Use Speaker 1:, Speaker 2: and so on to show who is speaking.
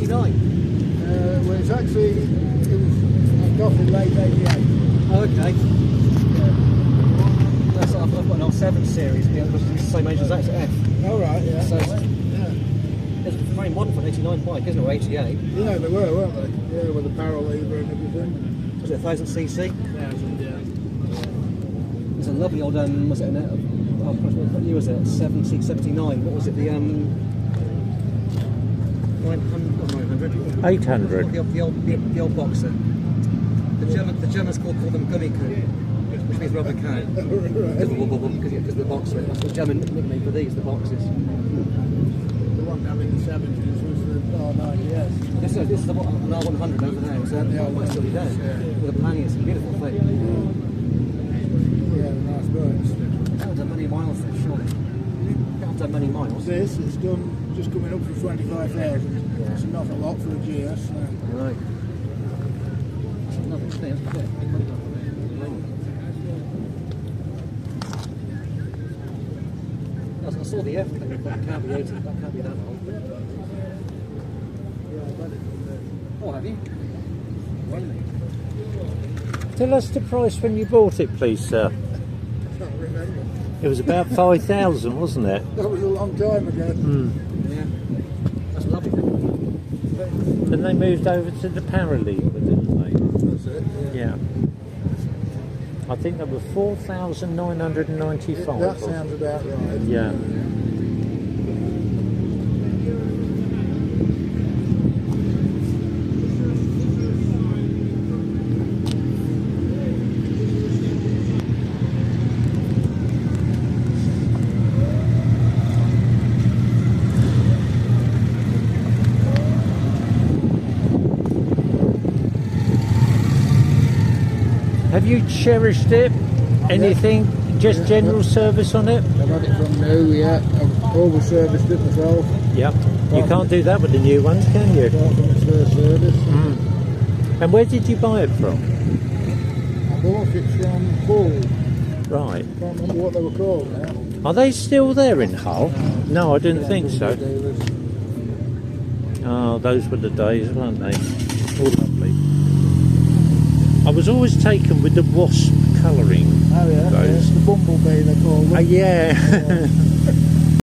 Speaker 1: 89?
Speaker 2: Well, it's actually, it was off in late 88.
Speaker 1: Oh, okay. That's, I've got an R7 series, which is the same age as that, it's F.
Speaker 2: Oh, right, yeah.
Speaker 1: So
Speaker 2: yeah.
Speaker 1: it's very modern for an 89 bike, isn't it, or 88?
Speaker 2: Yeah, they were, weren't they? Yeah, with the barrel lever and everything.
Speaker 1: Was it 1000cc?
Speaker 2: 1000, yeah.
Speaker 1: There's a lovely old, was it what year was it? 79. What was it? The 900?
Speaker 3: 800.
Speaker 1: The old boxer. The Germans call them Gummikuh, which means rubber cow. Because the boxer. That's the German nickname for these, the boxes.
Speaker 2: The one down in the 70s was the R90S.
Speaker 1: This is an R100 over there. So it's still there. With the panniers, beautiful thing.
Speaker 2: Yeah, nice birds.
Speaker 1: Can't have done many miles there, surely. Can't have done many miles.
Speaker 2: It's done just coming up for 25,000.
Speaker 1: Yeah.
Speaker 2: It's not a lot for a GS. No.
Speaker 1: Right. That's a lovely thing. I saw the F, but that can't be 80, that can't be that old. Oh, have you?
Speaker 3: Tell us the price when you bought it, please, sir.
Speaker 2: I can't remember.
Speaker 3: It was about 5,000, wasn't it?
Speaker 2: That was a long time ago.
Speaker 1: Yeah. That's lovely.
Speaker 3: Then they moved over to the Paralegal, didn't they?
Speaker 2: That's it,
Speaker 3: Yeah. I think they were 4,995.
Speaker 2: That sounds about right.
Speaker 3: Yeah. Have you cherished it? Anything? Just general service on it?
Speaker 2: I've had it from new, yeah. I've over-serviced it myself.
Speaker 3: Yep. You can't do that with the new ones, can you?
Speaker 2: Apart from its first service.
Speaker 3: And where did you buy it from?
Speaker 2: I bought it from Bull.
Speaker 3: Right.
Speaker 2: Can't remember what they were called now.
Speaker 3: Are they still there in Hull? No, I didn't think so. Oh, those were the days, weren't they? All lovely. I was always taken with the wasp colouring.
Speaker 2: Oh yeah,
Speaker 3: those.
Speaker 2: it's the bumblebee they call them.
Speaker 3: Yeah.